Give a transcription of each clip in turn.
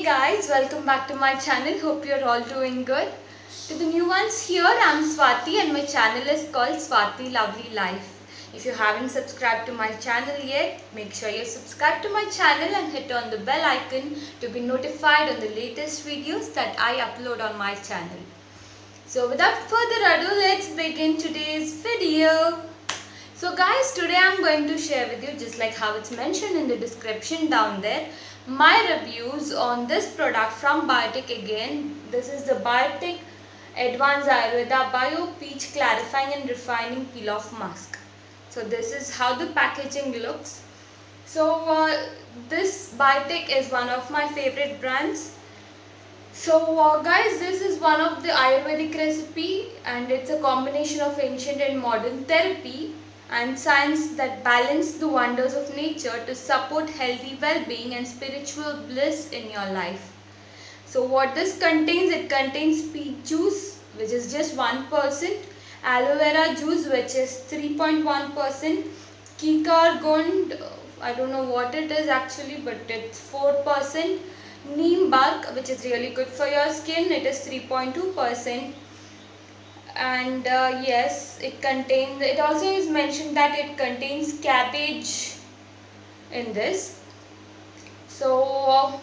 Hey guys, welcome back to my channel. Hope you're all doing good. To the new ones here, I'm Swati and my channel is called Swati Lovely Life. If you haven't subscribed to my channel yet, make sure you subscribe to my channel and hit on the bell icon to be notified on the latest videos that I upload on my channel. So without further ado, let's begin today's video. So guys, today I'm going to share with you, just like how it's mentioned in the description down there, my reviews on this product from Biotic again. This is the Biotic Advanced Ayurveda Bio Peach Clarifying and Refining Peel Off Mask. So this is how the packaging looks. So this Biotic is one of my favorite brands. So guys, this is one of the Ayurvedic recipe and it's a combination of ancient and modern therapy and science that balance the wonders of nature to support healthy well-being and spiritual bliss in your life. So what this contains, it contains peach juice, which is just 1%, aloe vera juice, which is 3.1%, kikar gund, I don't know what it is actually, but it's 4%, neem bark, which is really good for your skin, it is 3.2%. And yes, it also is mentioned that it contains cabbage in this. So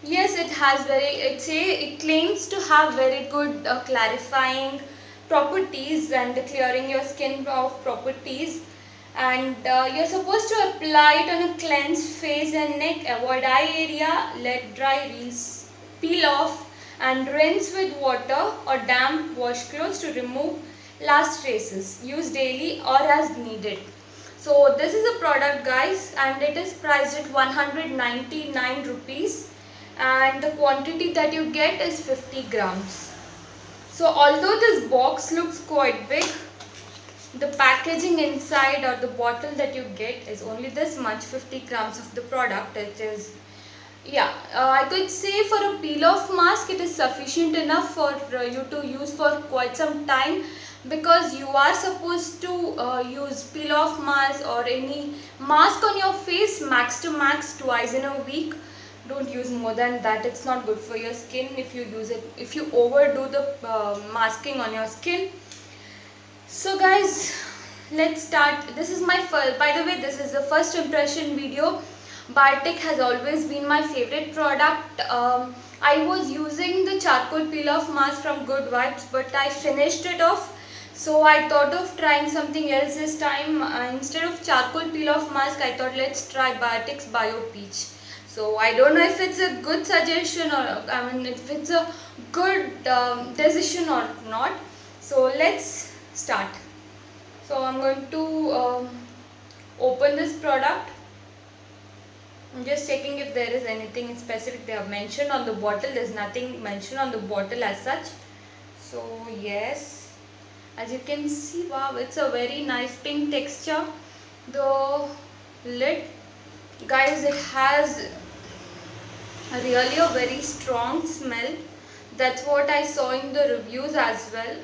yes, it claims to have very good clarifying properties and clearing your skin of properties, and you're supposed to apply it on a cleansed face and neck, avoid eye area, let dry, peel off and rinse with water or damp wash clothes to remove last traces. Use daily or as needed. So this is a product guys, and it is priced at 199 rupees and the quantity that you get is 50 grams. So although this box looks quite big, the packaging inside or the bottle that you get is only this much, 50 grams of the product. It is, I could say for a peel off mask it is sufficient enough for you to use for quite some time, because you are supposed to use peel off mask or any mask on your face max to max twice in a week. Don't use more than that, it's not good for your skin if you use it, if you overdo the masking on your skin. So guys, let's start. This is my first, by the way, this is the first impression video. Biotic has always been my favorite product. I was using the charcoal peel off mask from Good Vibes, but I finished it off. So I thought of trying something else this time. Instead of charcoal peel off mask, I thought let's try Biotic's Bio Peach. So I don't know if it's a good suggestion or if it's a good decision or not. So let's start. So I'm going to open this product. I'm just checking if there is anything specific they have mentioned on the bottle. There's nothing mentioned on the bottle as such. So yes, as you can see, wow, it's a very nice pink texture. The lid, guys, it has really a very strong smell. That's what I saw in the reviews as well.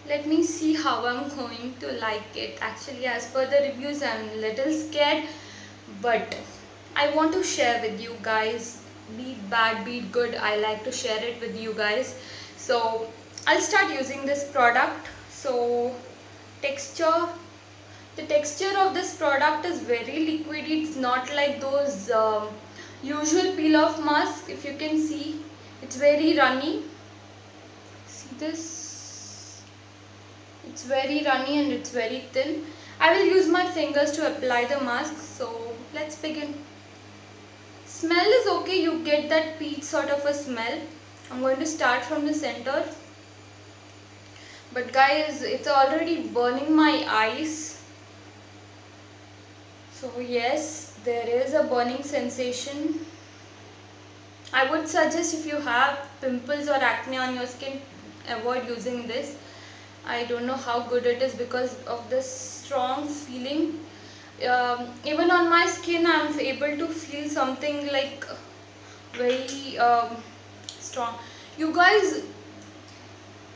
Let me see how I'm going to like it. Actually, as per the reviews, I'm a little scared, but I want to share with you guys. Be it bad, be it good, I like to share it with you guys. So I'll start using this product. So the texture of this product is very liquidy. It's not like those usual peel off masks. If you can see, it's very runny. See this? It's very runny and it's very thin. I will use my fingers to apply the mask. So let's begin. Smell is okay, you get that peach sort of a smell. I'm going to start from the center. But guys, it's already burning my eyes. So yes, there is a burning sensation. I would suggest if you have pimples or acne on your skin, avoid using this. I don't know how good it is because of this strong feeling. Even on my skin, I'm able to feel something like very strong. You guys,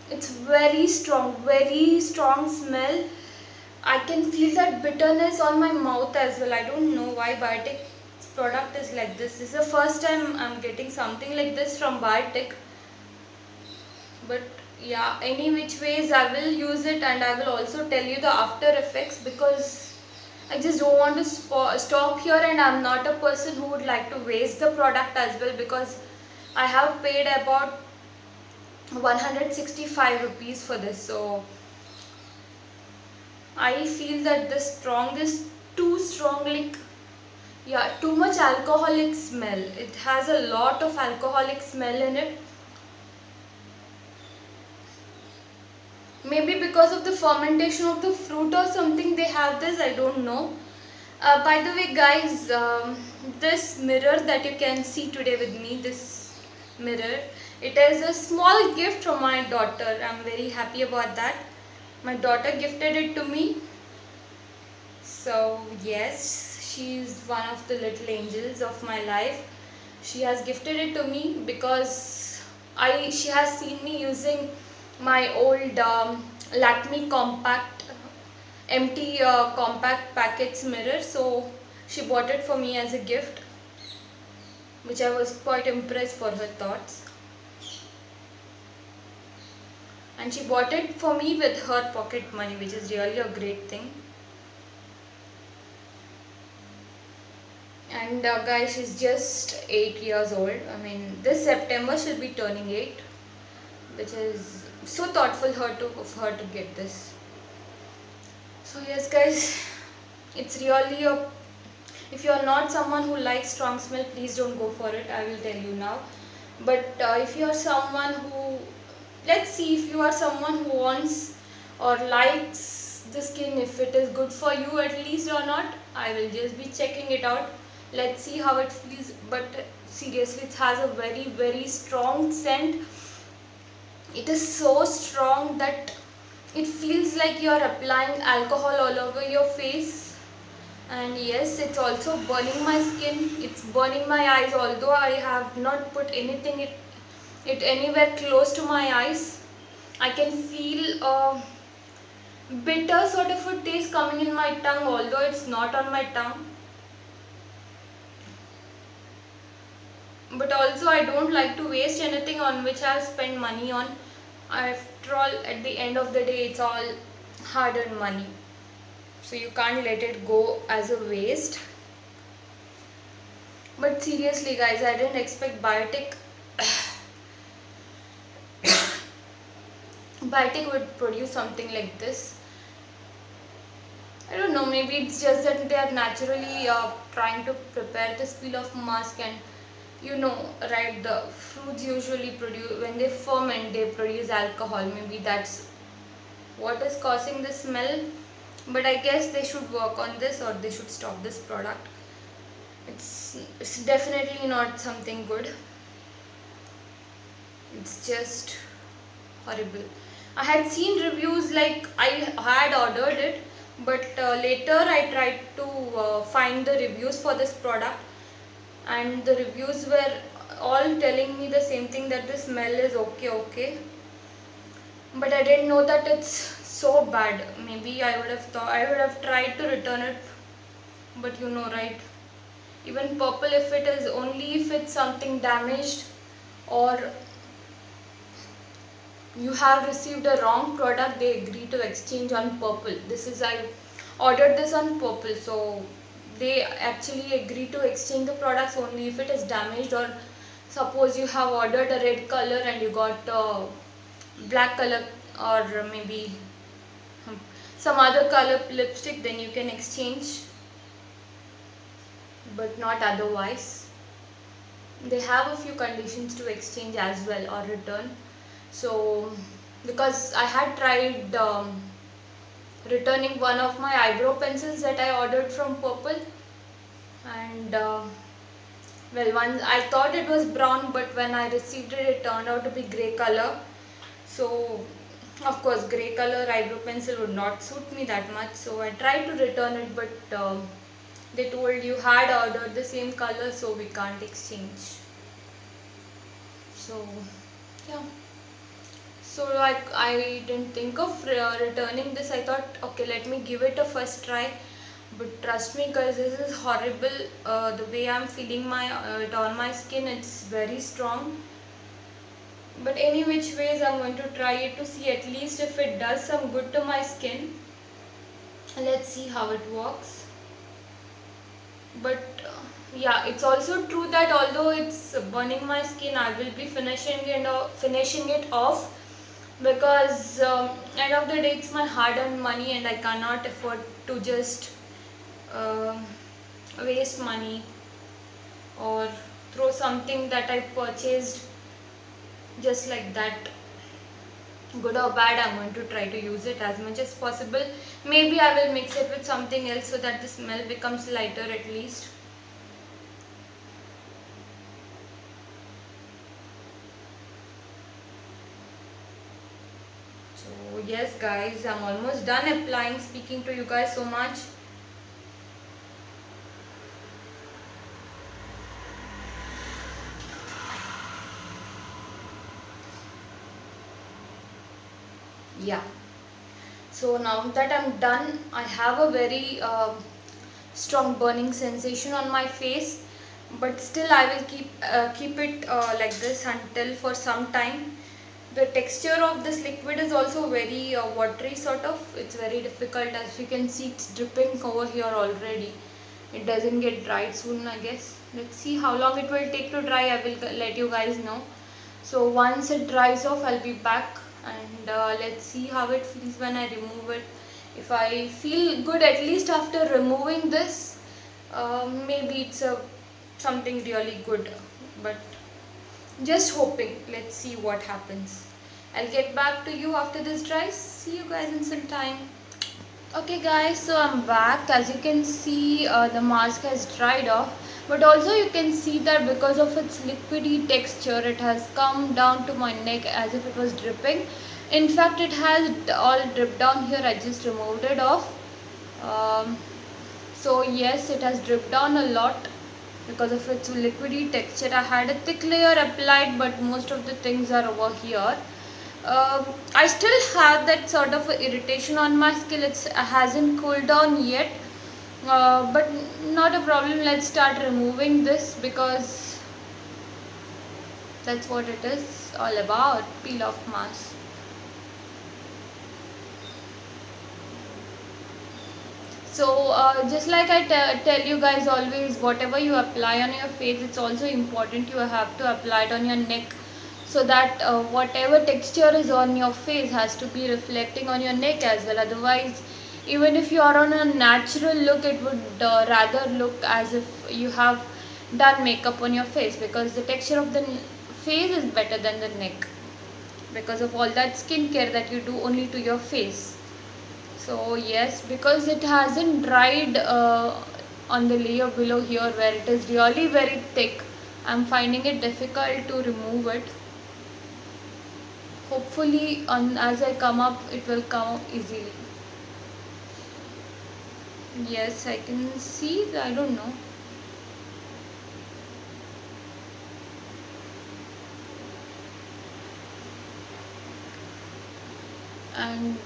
it's very strong smell. I can feel that bitterness on my mouth as well. I don't know why, but product is like this. This is the first time I'm getting something like this from Biotech. But yeah, any which ways I will use it, and I will also tell you the after effects, because I just don't want to stop here, and I'm not a person who would like to waste the product as well, because I have paid about 165 rupees for this. So I feel that this strong is too strong, like yeah, too much alcoholic smell. It has a lot of alcoholic smell in it. Maybe because of the fermentation of the fruit or something they have this, I don't know. By the way guys, this mirror that you can see today with me, this mirror, it is a small gift from my daughter. I'm very happy about that. My daughter gifted it to me. So yes, she is one of the little angels of my life. She has gifted it to me because she has seen me using my old Lakme compact empty compact packets mirror, so she bought it for me as a gift, which I was quite impressed for her thoughts. And she bought it for me with her pocket money, which is really a great thing. And guys, she's just 8 years old. I mean, this September she'll be turning 8, which is so thoughtful of her to get this. So yes guys, it's really a, if you are not someone who likes strong smell, please don't go for it, I will tell you now. But if you are someone who, let's see, if you are someone who wants or likes the skin, if it is good for you at least or not, I will just be checking it out. Let's see how it feels. But seriously, it has a very, very strong scent. It is so strong that it feels like you are applying alcohol all over your face. And yes, it's also burning my skin, it's burning my eyes, although I have not put anything it anywhere close to my eyes. I can feel a bitter sort of a taste coming in my tongue, although it's not on my tongue. But also I don't like to waste anything on which I have spent money on. After all, at the end of the day, it's all hard-earned money, so you can't let it go as a waste. But seriously guys, I didn't expect Biotech would produce something like this. I don't know, maybe it's just that they are naturally trying to prepare this peel-off mask, and you know, right, the fruits usually produce, when they ferment, they produce alcohol. Maybe that's what is causing the smell. But I guess they should work on this, or they should stop this product. It's definitely not something good. It's just horrible. I had seen reviews, like I had ordered it, but later I tried to find the reviews for this product, and the reviews were all telling me the same thing, that the smell is okay, but I didn't know that it's so bad. Maybe I would have tried to return it, but you know, right, even Purple, if it is only if it's something damaged, or you have received a wrong product, they agree to exchange on Purple. I ordered this on Purple, so they actually agree to exchange the products only if it is damaged. Or suppose you have ordered a red color and you got a black color, or maybe some other color lipstick, then you can exchange, but not otherwise. They have a few conditions to exchange as well, or return. So because I had tried returning one of my eyebrow pencils that I ordered from Purple, and well, I thought it was brown, but when I received it, it turned out to be grey color. So of course, grey color eyebrow pencil would not suit me that much, so I tried to return it, but they told you had ordered the same color, so we can't exchange. So yeah, so I didn't think of returning this. I thought, okay, let me give it a first try. But trust me guys, this is horrible. The way I'm feeling it on my skin, it's very strong. But any which ways, I'm going to try it to see at least if it does some good to my skin. Let's see how it works. But yeah, it's also true that although it's burning my skin, I will be finishing it off, because end of the day it's my hard-earned money and I cannot afford to just uh, waste money or throw something that I purchased just like that. Good or bad, I'm going to try to use it as much as possible. Maybe I will mix it with something else so that the smell becomes lighter at least. So yes guys, I'm almost done applying, speaking to you guys so much. Yeah, so now that I'm done, I have a very strong burning sensation on my face, but still I will keep it like this until for some time. The texture of this liquid is also very watery sort of. It's very difficult. As you can see, it's dripping over here already. It doesn't get dried soon, I guess. Let's see how long it will take to dry. I will let you guys know. So once it dries off, I'll be back, and let's see how it feels when I remove it. If I feel good at least after removing this, maybe it's something really good, but just hoping. Let's see what happens. I'll get back to you after this dries. See you guys in some time. Okay guys, so I'm back. As you can see, the mask has dried off, but also you can see that because of its liquidy texture, it has come down to my neck as if it was dripping. In fact, it has all dripped down here. I just removed it off. So yes, it has dripped down a lot because of its liquidy texture. I had a thick layer applied, but most of the things are over here. I still have that sort of irritation on my skin. It hasn't cooled down yet, but not a problem. Let's start removing this, because that's what it is all about. Peel off mask. So just like I tell you guys always, whatever you apply on your face, it's also important you have to apply it on your neck, so that whatever texture is on your face has to be reflecting on your neck as well. Otherwise, even if you are on a natural look, it would rather look as if you have done makeup on your face, because the texture of the face is better than the neck, because of all that skincare that you do only to your face. So yes, because it hasn't dried on the layer below here where it is really very thick, I'm finding it difficult to remove it. Hopefully as I come up, it will come up easily. Yes, I can see, I don't know. And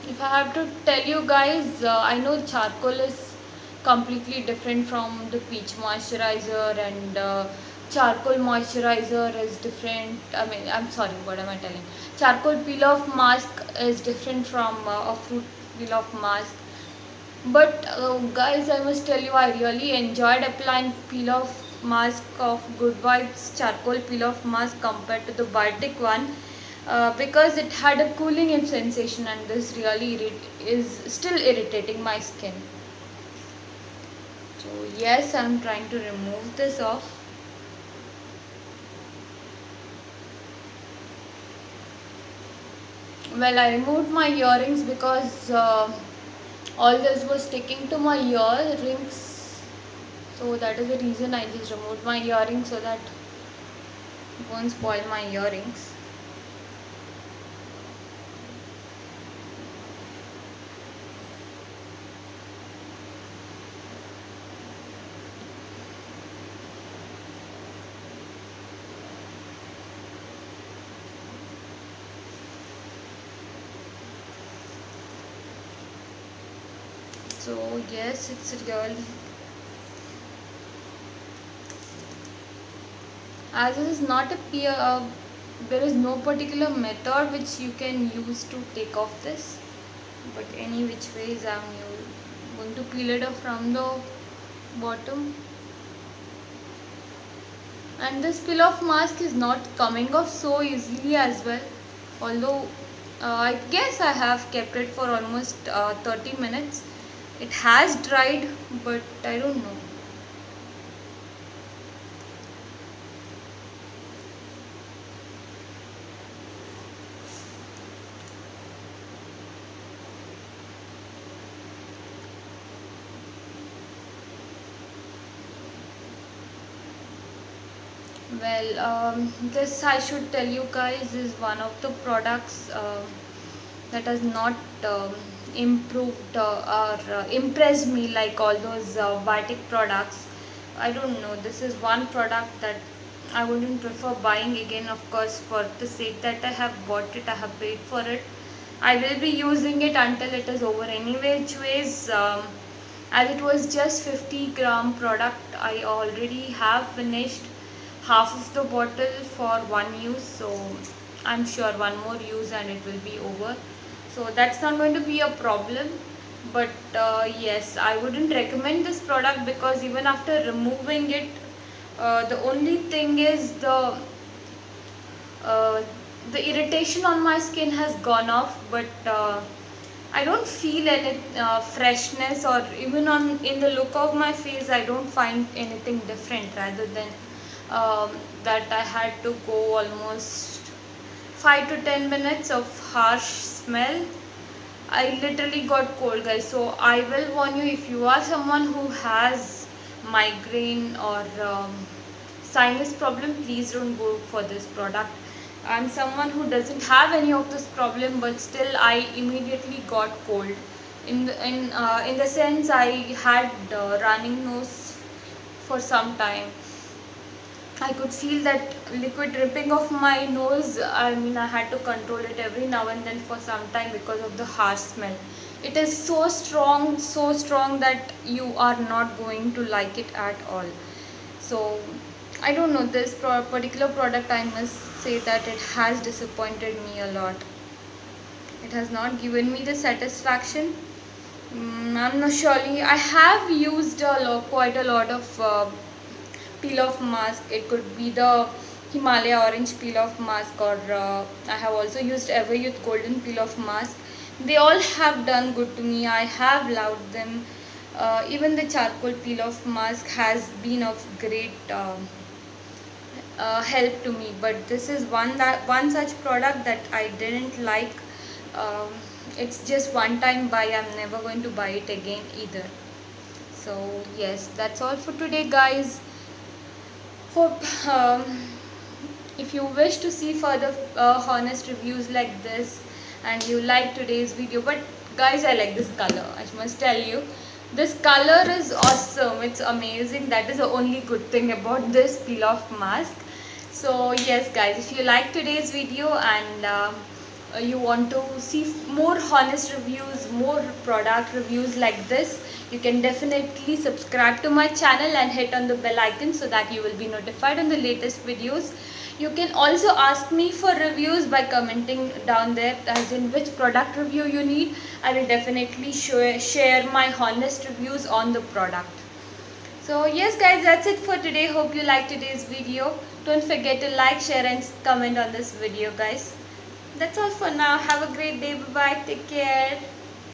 if I have to tell you guys, I know charcoal is completely different from the peach moisturizer, and charcoal moisturizer is different. I mean, I'm sorry, what am I telling? Charcoal peel off mask is different from a fruit peel off mask. But guys, I must tell you, I really enjoyed applying peel off mask of Good Vibes charcoal peel off mask compared to the Biotic one. Because it had a cooling in sensation, and this really is still irritating my skin. So yes, I'm trying to remove this off. Well, I removed my earrings because all this was sticking to my earrings, so that is the reason I just removed my earrings, so that it won't spoil my earrings. So yes, it's real. As this is not a peer, there is no particular method which you can use to take off this, but any which ways I'm going to peel it off from the bottom. And this peel off mask is not coming off so easily as well, although I guess I have kept it for almost 30 minutes. It has dried, but I don't know. Well, this I should tell you guys is one of the products that has not improved or impressed me like all those Vatic products. I don't know, this is one product that I wouldn't prefer buying again. Of course, for the sake that I have bought it, I have paid for it. I will be using it until it is over anyway. Which ways, as it was just 50-gram product, I already have finished half of the bottle for one use, so I'm sure one more use and it will be over, so that's not going to be a problem. But yes, I wouldn't recommend this product because even after removing it, the only thing is the irritation on my skin has gone off, but I don't feel any freshness, or even in the look of my face I don't find anything different, rather than that I had to go almost 5 to 10 minutes of harsh smell. I literally got cold, guys. So I will warn you, if you are someone who has migraine or sinus problem, please don't go for this product. I'm someone who doesn't have any of this problem, but still I immediately got cold. In the sense, I had running nose for some time. I could feel that liquid dripping off my nose. I mean, I had to control it every now and then for some time because of the harsh smell. It is so strong that you are not going to like it at all. So I don't know, this particular product, I must say that it has disappointed me a lot. It has not given me the satisfaction. I'm not surely. I have used quite a lot of peel off mask. It could be the Himalaya orange peel off mask, or I have also used Everyuth golden peel off mask. They all have done good to me. I have loved them. Even the charcoal peel off mask has been of great help to me, but this is one such product that I didn't like. It's just one time buy. I'm never going to buy it again either. So yes, that's all for today, guys. Hope if you wish to see further honest reviews like this and you like today's video, but guys, I like this color, I must tell you. This color is awesome, it's amazing. That is the only good thing about this peel off mask. So yes guys, if you like today's video and you want to see more honest reviews, more product reviews like this, you can definitely subscribe to my channel and hit on the bell icon so that you will be notified on the latest videos. You can also ask me for reviews by commenting down there, as in which product review you need. I will definitely share my honest reviews on the product. So yes guys, that's it for today. Hope you liked today's video. Don't forget to like, share and comment on this video, guys. That's all for now. Have a great day. Bye bye. Take care.